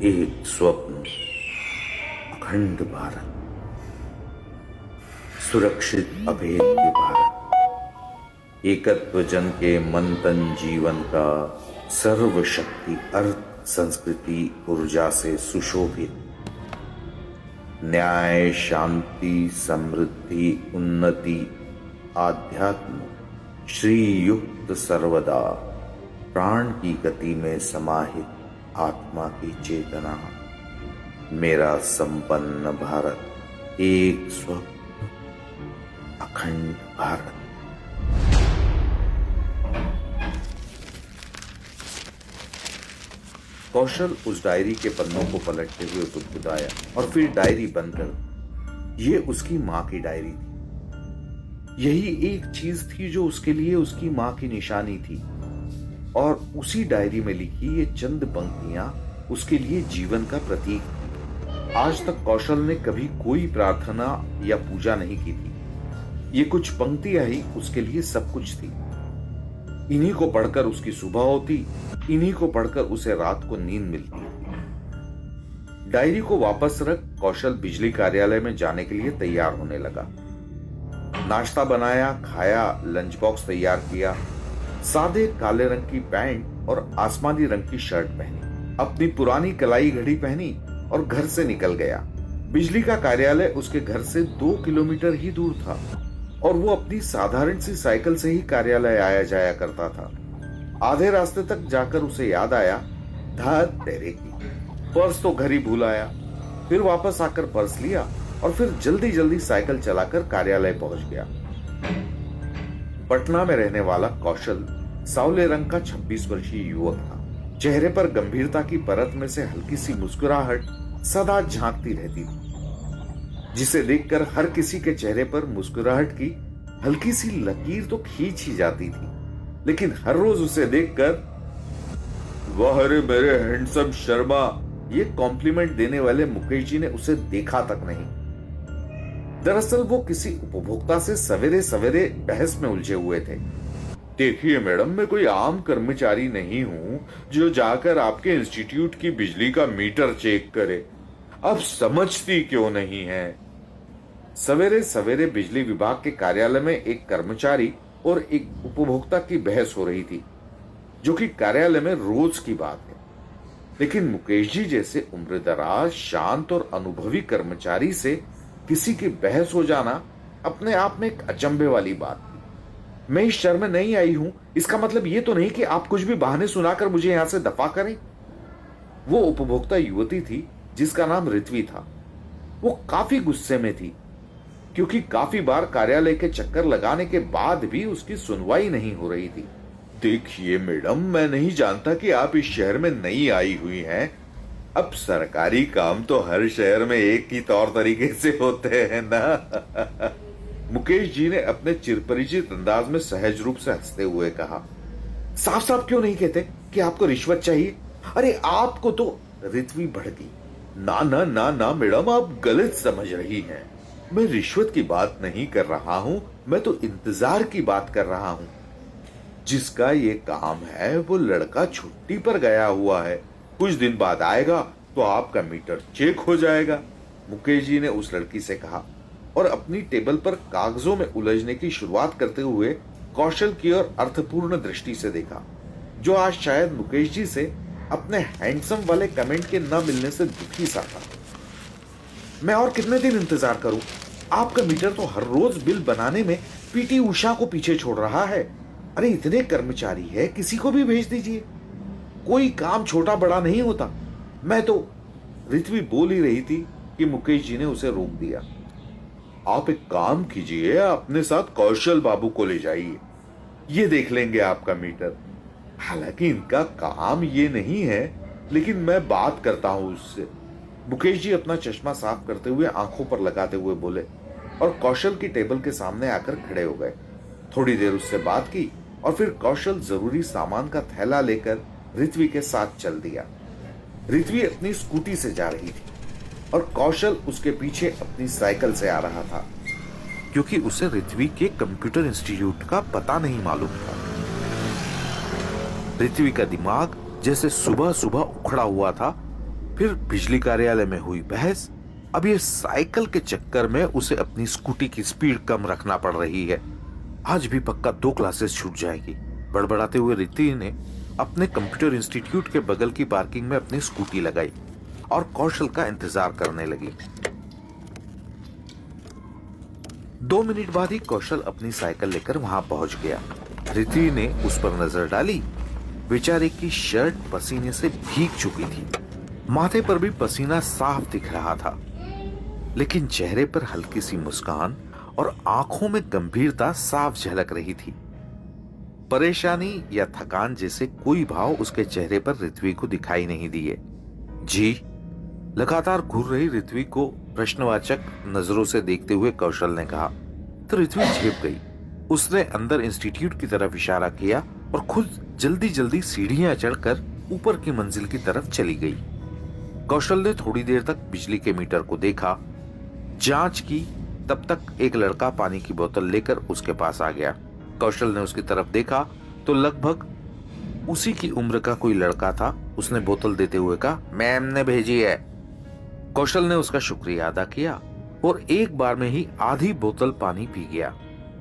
एक स्वप्न, अखंड भारत, सुरक्षित अभेद्य भारत, एकत्व जन के मन तन जीवन का सर्वशक्ति अर्थ संस्कृति ऊर्जा से सुशोभित, न्याय शांति समृद्धि उन्नति आध्यात्म श्रीयुक्त सर्वदा प्राण की गति में समाहित आत्मा की चेतना, मेरा संपन्न भारत, एक स्वप्न, अखंड भारत। कौशल उस डायरी के पन्नों को पलटते हुए गुदगुदाया और फिर डायरी बंद कर दी। ये उसकी मां की डायरी थी। यही एक चीज थी जो उसके लिए उसकी मां की निशानी थी, और उसी डायरी में लिखी ये चंद पंक्तियां उसके लिए जीवन का प्रतीक थी। आज तक कौशल ने कभी कोई प्रार्थना या पूजा नहीं की थी। ये कुछ पंक्तियां ही उसके लिए सब कुछ थी। इन्हीं को पढ़कर उसकी सुबह होती, इन्हीं को पढ़कर उसे रात को नींद मिलती। डायरी को वापस रख कौशल बिजली कार्यालय में जाने के लिए तैयार होने लगा। नाश्ता बनाया, खाया, लंच बॉक्स तैयार किया, सादे काले रंग की पैंट और आसमानी रंग की शर्ट पहनी, अपनी पुरानी कलाई घड़ी पहनी और घर से निकल गया। बिजली का कार्यालय उसके घर से 2 किलोमीटर ही दूर था और वो अपनी साधारण सी साइकिल से ही कार्यालय आया जाया करता था। आधे रास्ते तक जाकर उसे याद आया, धत तेरे की, पर्स तो घर ही भूल आया। फिर वापस आकर पर्स लिया और फिर जल्दी जल्दी साइकिल चलाकर कार्यालय पहुंच गया। पटना में रहने वाला कौशल सावले रंग का 26 वर्षीय युवक था। चेहरे पर गंभीरता की परत में से हल्की सी मुस्कुराहट सदा झांकती रहती थी, जिसे देखकर हर किसी के चेहरे पर मुस्कुराहट की हल्की सी लकीर तो खींच ही जाती थी। लेकिन हर रोज उसे देखकर वाह रे मेरे हैंडसम शर्मा, ये कॉम्प्लीमेंट देने वाले मुकेश जी ने उसे देखा तक नहीं। दरअसल वो किसी उपभोक्ता से सवेरे सवेरे बहस में उलझे हुए थे। देखिए मैडम, मैं कोई आम कर्मचारी नहीं हूं जो जाकर आपके इंस्टीट्यूट की बिजली का मीटर चेक करे। अब समझती क्यों नहीं है? सवेरे सवेरे बिजली विभाग के कार्यालय में एक कर्मचारी और एक उपभोक्ता की बहस हो रही थी, जो कि कार्यालय में रोज की बात है। लेकिन मुकेश जी जैसे उम्रदराज, शांत और अनुभवी कर्मचारी से किसी की बहस हो जाना अपने आप में एक अचंभे वाली बात थी। मैं इस शहर में नहीं आई हूं, इसका मतलब ये तो नहीं कि आप कुछ भी बहाने सुनाकर मुझे यहां से दफा करें। वो उपभोक्ता युवती थी जिसका नाम ऋत्वी था। वो काफी गुस्से में थी, क्योंकि काफी बार कार्यालय के चक्कर लगाने के बाद भी उसकी सुनवाई नहीं हो रही थी। देखिए मैडम, मैं नहीं जानता कि आप इस शहर में नई आई हुई हैं। अब सरकारी काम तो हर शहर में एक ही तौर तरीके से होते हैं ना। मुकेश जी ने अपने चिरपरिचित अंदाज में सहज रूप से हंसते हुए कहा। साफ साफ क्यों नहीं कहते कि आपको रिश्वत चाहिए? अरे आपको तो ऋत्वी भड़की। ना ना ना ना मैडम, आप गलत समझ रही हैं। मैं रिश्वत की बात नहीं कर रहा हूं, मैं तो इंतजार की बात कर रहा हूं। जिसका ये काम है वो लड़का छुट्टी पर गया हुआ है, कुछ दिन बाद आएगा तो आपका मीटर चेक हो जाएगा। मुकेश जी ने उस लड़की से कहा और अपनी टेबल पर कागजों में उलझने की शुरुआत करते हुए कौशल की ओर अर्थपूर्ण दृष्टि से देखा, जो आज शायद मुकेश जी से अपने हैंडसम वाले कमेंट के न मिलने से दुखी सा था। मैं और कितने दिन इंतजार करूं? आपका मीटर तो हर रोज बिल बनाने में पीटी उषा को पीछे छोड़ रहा है। अरे इतने कर्मचारी है, किसी को भी भेज दीजिए, कोई काम छोटा बड़ा नहीं होता। मैं तो, ऋत्वी बोल ही रही थी कि मुकेश जी ने उसे रोक दिया। आप एक काम कीजिए, अपने साथ कौशल बाबू को ले जाइए, ये देख लेंगे आपका मीटर। हालांकि इनका काम ये नहीं है, लेकिन मैं बात करता हूं उससे। मुकेश जी अपना चश्मा साफ करते हुए आंखों पर लगाते हुए बोले और कौशल की टेबल के सामने आकर खड़े हो गए। थोड़ी देर उससे बात की और फिर कौशल जरूरी सामान का थैला लेकर ऋत्वी के साथ चल दिया। ऋत्वी अपनी स्कूटी से जा रही थी और कौशल उसके पीछे अपनी साइकिल से आ रहा था, क्योंकि उसे ऋत्वी के कंप्यूटर इंस्टीट्यूट का पता नहीं मालूम था। ऋत्वी का दिमाग जैसे सुबह सुबह उखड़ा हुआ था फिर बिजली कार्यालय में हुई बहस। अब ये साइकिल के चक्कर में उसे अपनी स्कूटी की स्पीड कम रखना पड़ रही है। आज भी पक्का 2 क्लासेस छूट जाएगी। बड़बड़ाते हुए रिति ने अपने कंप्यूटर इंस्टीट्यूट के बगल की पार्किंग में अपनी स्कूटी लगाई और कौशल का इंतजार करने लगी। 2 मिनट बाद ही कौशल अपनी साइकिल लेकर वहां पहुंच गया। रिति ने उस पर नजर डाली। बेचारे की शर्ट पसीने से भीग चुकी थी, माथे पर भी पसीना साफ दिख रहा था, लेकिन चेहरे पर हल्की सी मुस्कान और आंखों में गंभीरता साफ झलक रही थी। परेशानी या थकान जैसे कोई भाव उसके चेहरे पर ऋत्वी को दिखाई नहीं दिए। जी, लगातार घूर रही ऋत्वी को प्रश्नवाचक नजरों से देखते हुए कौशल ने कहा, तो ऋत्वी झेप गई। उसने अंदर इंस्टीट्यूट की तरफ इशारा किया और खुद जल्दी जल्दी सीढ़ियां चढ़कर ऊपर की मंजिल की तरफ चली गई। कौशल ने थोड़ी देर तक बिजली के मीटर को देखा, जांच की। तब तक एक लड़का पानी की बोतल लेकर उसके पास आ गया। कौशल ने उसकी तरफ देखा तो लगभग उसी की उम्र का कोई लड़का था। उसने बोतल देते हुए कहा, मैम ने भेजी है। कौशल ने उसका शुक्रिया अदा किया और एक बार में ही आधी बोतल पानी पी गया।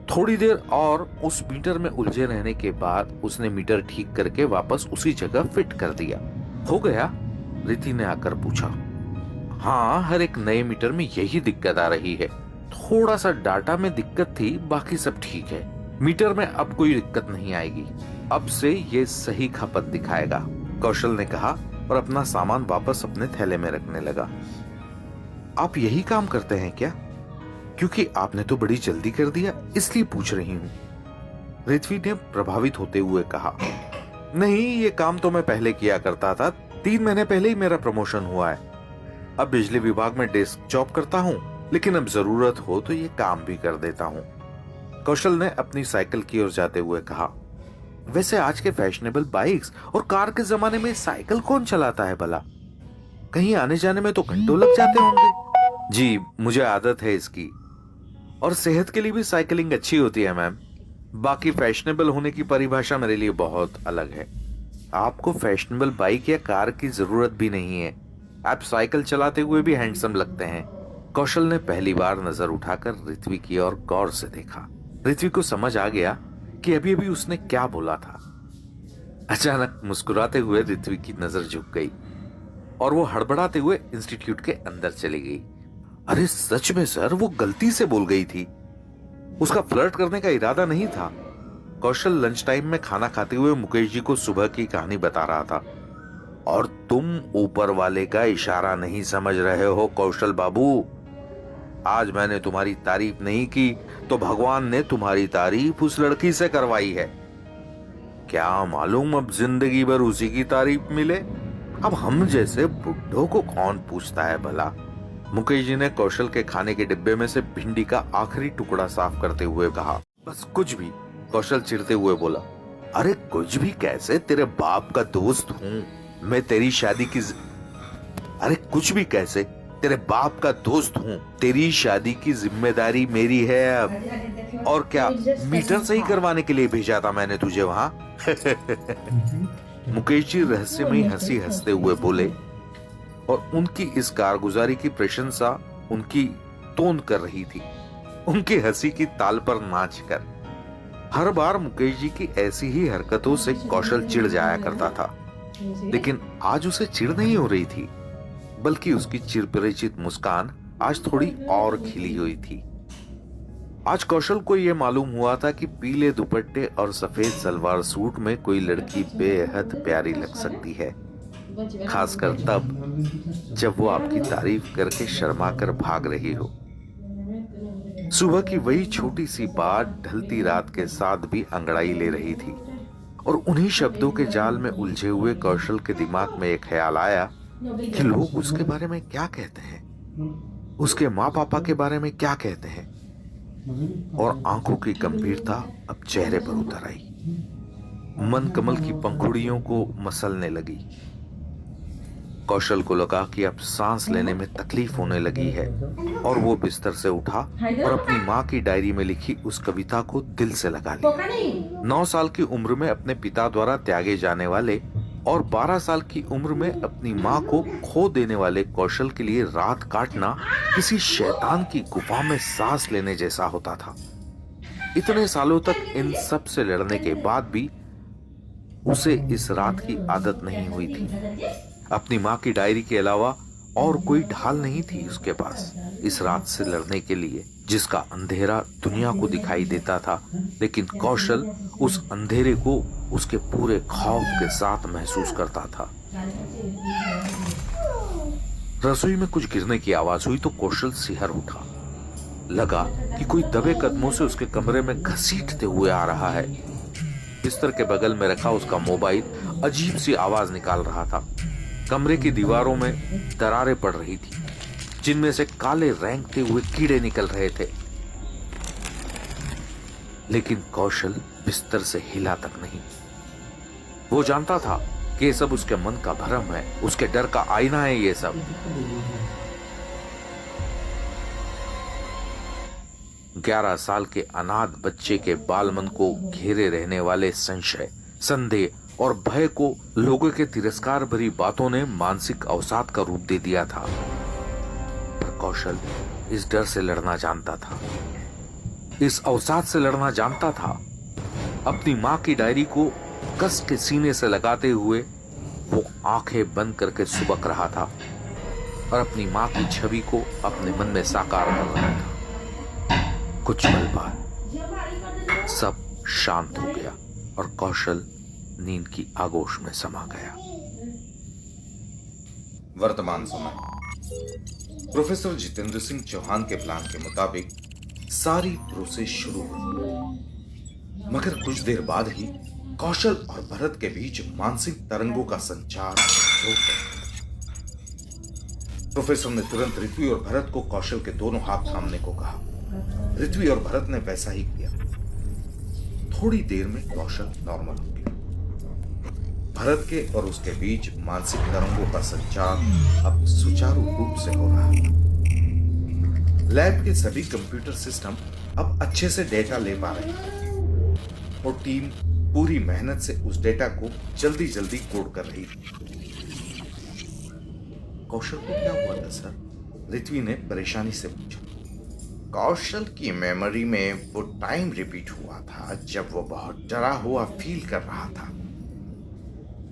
थोड़ी देर और उस मीटर में उलझे रहने के बाद उसने मीटर ठीक करके वापस उसी जगह फिट कर दिया। हो गया? रिति ने आकर पूछा। हाँ, हर एक नए मीटर में यही दिक्कत आ रही है। थोड़ा सा डाटा में दिक्कत थी, बाकी सब ठीक है। मीटर में अब कोई दिक्कत नहीं आएगी। अब से ये सही खपत दिखाएगा, कौशल ने कहा और अपना सामान वापस अपने थैले में रखने लगा। आप यही काम करते हैं क्या? क्योंकि आपने तो बड़ी जल्दी कर दिया, इसलिए पूछ रही हूँ, ऋत्वी ने प्रभावित होते हुए कहा। नहीं, ये काम तो मैं पहले किया करता था। 3 महीने पहले ही मेरा प्रमोशन हुआ है। अब बिजली विभाग में डेस्क जॉब करता हूँ, लेकिन अब जरूरत हो तो ये काम भी कर देता हूँ, कौशल ने अपनी साइकिल की ओर जाते हुए कहा। वैसे आज के फैशनेबल बाइक्स और कार के जमाने में साइकिल कौन चलाता है भला? कहीं आने जाने में तो घंटों लग जाते होंगे। जी, मुझे आदत है इसकी, और सेहत के लिए भी साइकिलिंग अच्छी होती है मैम। बाकी फैशनेबल होने की परिभाषा मेरे लिए बहुत अलग है। आपको फैशनेबल बाइक या कार की जरूरत भी नहीं है, आप साइकिल चलाते हुए भी हैंडसम लगते हैं। कौशल ने पहली बार नजर उठाकर ऋत्वी की ओर गौर से देखा। ऋत्वी को समझ आ गया कि अभी अभी उसने क्या बोला था। अचानक मुस्कुराते हुए ऋत्वी की नजर झुक गई और वो हड़बड़ाते हुए इंस्टीट्यूट के अंदर चली गई। अरे सच में सर, वो गलती से बोल गई थी, उसका फ्लर्ट करने का इरादा नहीं था। कौशल लंच टाइम में खाना खाते हुए मुकेश जी को सुबह की कहानी बता रहा था। और तुम ऊपर वाले का इशारा नहीं समझ रहे हो कौशल बाबू। आज मैंने तुम्हारी तारीफ नहीं की तो भगवान ने तुम्हारी तारीफ उस लड़की से करवाई है। क्या मालूम अब जिंदगी भर उसी की तारीफ मिले। अब हम जैसे बुड्ढों को कौन पूछता है भला। मुकेश जी ने कौशल के खाने के डिब्बे में से भिंडी का आखिरी टुकड़ा साफ करते हुए कहा। बस कुछ भी, कौशल चिढ़ते हुए बोला। अरे कुछ भी कैसे, तेरे बाप का दोस्त हूँ मैं, तेरी शादी की अरे कुछ भी कैसे, तेरे बाप का दोस्त हूँ, तेरी शादी की जिम्मेदारी मेरी है अब। और क्या, मीटर सही करवाने के लिए भेजा था मैंने तुझे वहां? मुकेश जी रहस्यमयी हंसी हंसते हुए बोले और उनकी इस कारगुजारी की प्रशंसा उनकी तोंद कर रही थी, उनकी हंसी की ताल पर नाचकर। हर बार मुकेश जी की ऐसी ही हरकतों से कौशल चिढ़ जाया करता था, लेकिन आज उसे चिढ़ नहीं हो रही थी, बल्कि उसकी चिरपरिचित मुस्कान आज थोड़ी और खिली हुई थी। आज कौशल को यह मालूम हुआ था कि पीले दुपट्टे और सफेद सलवार सूट में कोई लड़की बेहद प्यारी लग सकती है, खासकर तब जब वो आपकी तारीफ करके शर्मा कर भाग रही हो। सुबह की वही छोटी सी बात ढलती रात के साथ भी अंगड़ाई ले रही थी और उन्हीं शब्दों के जाल में उलझे हुए कौशल के दिमाग में एक ख्याल आया कि लोग उसके बारे में क्या कहते हैं, उसके माँ पापा के बारे में क्या कहते हैं। और आंखों की गंभीरता अब चेहरे पर उतर आई, मन कमल की पंखुड़ियों को मसलने लगी। कौशल को लगा कि अब सांस लेने में तकलीफ होने लगी है और वो बिस्तर से उठा और अपनी माँ की डायरी में लिखी उस कविता को दिल से लगा लिया। 9 साल की उम्र में अपने पिता द्वारा त्यागे जाने वाले और 12 साल की उम्र में अपनी मां को खो देने वाले कौशल के लिए रात काटना किसी शैतान की गुफा में सांस लेने जैसा होता था। इतने सालों तक इन सब से लड़ने के बाद भी उसे इस रात की आदत नहीं हुई थी। अपनी मां की डायरी के अलावा और कोई ढाल नहीं थी उसके पास इस रात से लड़ने के लिए, जिसका अंधेरा दुनिया को दिखाई देता था, लेकिन कौशल उस अंधेरे को उसके पूरे खौफ के साथ महसूस करता था। रसोई में कुछ गिरने की आवाज हुई तो कौशल सिहर उठा। लगा कि कोई दबे कदमों से उसके कमरे में घसीटते हुए आ रहा है। बिस्तर के बगल में रखा उसका मोबाइल अजीब सी आवाज निकाल रहा था। कमरे की दीवारों में दरारें पड़ रही थी, जिनमें से काले रेंगते हुए कीड़े निकल रहे थे, लेकिन कौशल बिस्तर से हिला तक नहीं। वो जानता था कि ये सब उसके मन का भ्रम है, उसके डर का आईना है ये सब। 11 साल के अनाथ बच्चे के बालमन को घेरे रहने वाले संशय, संदेह और भय को लोगों के तिरस्कार भरी बातों ने मानसिक अवसाद का रूप दे दिया था। पर कौशल इस डर से लड़ना जानता था, इस अवसाद से लड़ना जानता था। अपनी मां की डायरी को कस के सीने से लगाते हुए वो आंखें बंद करके सुबक रहा था और अपनी मां की छवि को अपने मन में साकार कर रहा था। कुछ पल बाद सब शांत हो गया और कौशल नींद की आगोश में समा गया। वर्तमान समय। प्रोफेसर जितेंद्र सिंह चौहान के प्लान के मुताबिक सारी प्रोसेस शुरू हुई, मगर कुछ देर बाद ही कौशल और भरत के बीच मानसिक तरंगों का संचार हो गया। प्रोफेसर ने तुरंत ऋत्वी और भरत को कौशल के दोनों हाथ थामने को कहा। ऋत्वी और भरत ने वैसा ही किया। थोड़ी देर में कौशल नॉर्मल हो गया। भरत के और उसके बीच मानसिक तरंगों का संचार अब सुचारू रूप से हो रहा था। लैब के सभी कंप्यूटर सिस्टम अब अच्छे से डेटा ले पा रहे हैं और टीम पूरी मेहनत से उस डेटा को जल्दी जल्दी कोड कर रही थी। कौशल को क्या हुआ था सर? ऋत्वी ने परेशानी से पूछा। कौशल की मेमोरी में वो टाइम रिपीट हुआ था जब वो बहुत डरा हुआ फील कर रहा था।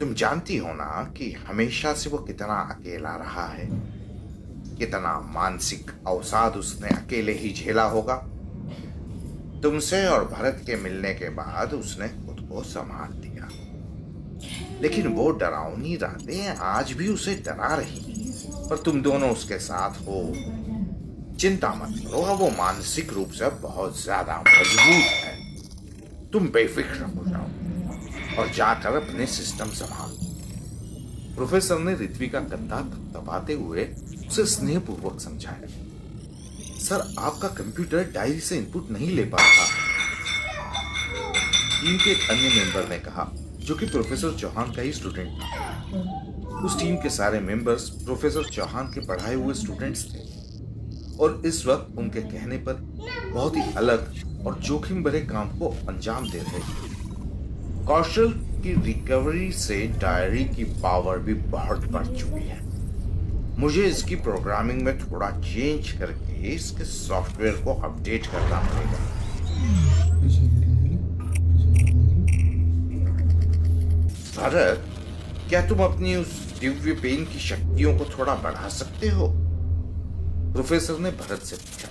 तुम जानती हो ना कि हमेशा से वो कितना अकेला रहा है, कितना मानसिक अवसाद उसने अकेले ही झेला होगा। तुमसे और भरत के मिलने के बाद उसने खुद को संभाल लिया, लेकिन वो डरावनी रातें आज भी उसे डरा रही। पर तुम दोनों उसके साथ हो, चिंता मत करो, अब वो मानसिक रूप से बहुत ज्यादा मजबूत है। तुम बेफिक्र हो जाओ और जाकर अपने सिस्टम संभाल। प्रोफेसर ने ऋत्वी का कंधा थपथपाते हुए उसे स्नेहपूर्वक समझाया। सर, आपका कंप्यूटर डायरी से इनपुट नहीं ले पा रहा। टीम के एक अन्य मेंबर ने कहा, जो कि प्रोफेसर चौहान का ही स्टूडेंट था। उस टीम के सारे मेंबर्स प्रोफेसर चौहान के पढ़ाए हुए स्टूडेंट्स थे और इस वक्त उनके कहने पर बहुत ही अलग और जोखिम भरे काम को अंजाम दे रहे थे। कौशल की रिकवरी से डायरी की पावर भी बहुत बढ़ चुकी है। मुझे इसकी प्रोग्रामिंग में थोड़ा चेंज करके इसके सॉफ्टवेयर को अपडेट करना पड़ेगा। भरत, क्या तुम अपनी उस दिव्य पेन की शक्तियों को थोड़ा बढ़ा सकते हो? प्रोफेसर ने भरत से पूछा।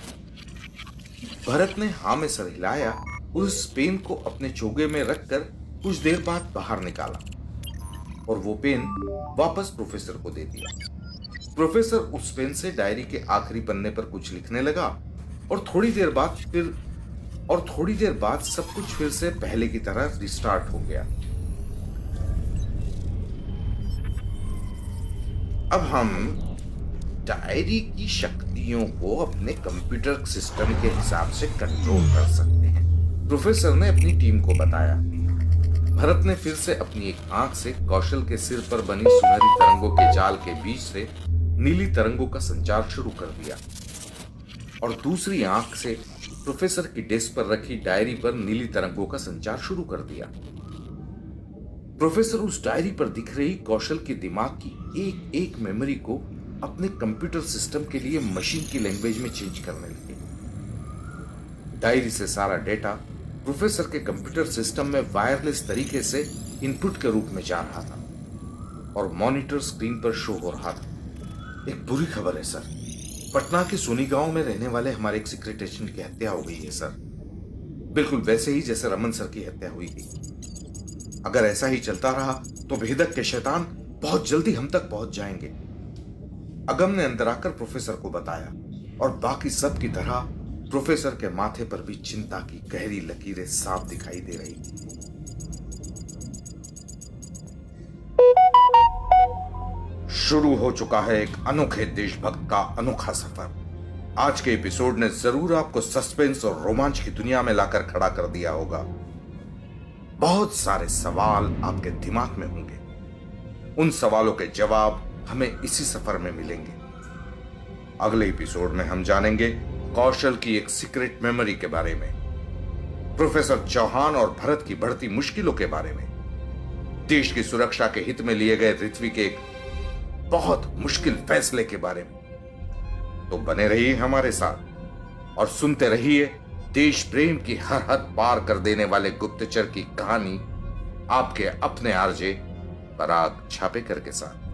भरत ने हाँ में सर हिलाया, उस पेन को अपने चोगे में रखकर कुछ देर बाद बाहर निकाला और वो पेन वापस प्रोफेसर को दे दिया। प्रोफेसर उस पेन से डायरी के आखिरी पन्ने पर कुछ लिखने लगा और थोड़ी देर बाद सब कुछ फिर से पहले की तरह रिस्टार्ट हो गया। अब हम डायरी की शक्तियों को अपने कंप्यूटर सिस्टम के हिसाब से कंट्रोल कर सकते हैं, प्रोफेसर ने अपनी टीम को बताया। भरत ने फिर से अपनी एक आंख से कौशल के सिर पर बनी सुनहरी तरंगों के जाल के बीच से नीली तरंगों का संचार शुरू कर दिया और दूसरी आंख से प्रोफेसर की डेस्क पर रखी डायरी पर नीली तरंगों का संचार शुरू कर दिया। प्रोफेसर उस डायरी पर दिख रही कौशल के दिमाग की एक एक मेमोरी को अपने कंप्यूटर सिस्टम के लिए मशीन की लैंग्वेज में चेंज करने लगे। डायरी से सारा डेटा प्रोफेसर के कंप्यूटर सिस्टम में वायरलेस तरीके से इनपुट के रूप में जा रहा था और मॉनिटर स्क्रीन पर शो हो रहा था। एक बुरी खबर है सर, पटना के सोनी गांव में रहने वाले हमारे एक सीक्रेट एजेंट की हत्या हो गई है सर, बिल्कुल वैसे ही जैसे रमन सर की हत्या हुई थी। अगर ऐसा ही चलता रहा तो भेदक के शैतान बहुत जल्दी हम तक पहुंच जाएंगे। अगम ने अंदर आकर प्रोफेसर को बताया और बाकी सब की तरह प्रोफेसर के माथे पर भी चिंता की गहरी लकीरें साफ दिखाई दे रही। शुरू हो चुका है एक अनोखे देशभक्त का अनोखा सफर। आज के एपिसोड ने जरूर आपको सस्पेंस और रोमांच की दुनिया में लाकर खड़ा कर दिया होगा। बहुत सारे सवाल आपके दिमाग में होंगे, उन सवालों के जवाब हमें इसी सफर में मिलेंगे। अगले एपिसोड में हम जानेंगे कौशल की एक सीक्रेट मेमोरी के बारे में, प्रोफेसर चौहान और भरत की बढ़ती मुश्किलों के बारे में, देश की सुरक्षा के हित में लिए गए ऋत्विक के एक बहुत मुश्किल फैसले के बारे में। तो बने रहिए हमारे साथ और सुनते रहिए देश प्रेम की हर हद पार कर देने वाले गुप्तचर की कहानी आपके अपने आरजे पराग छापेकर के साथ।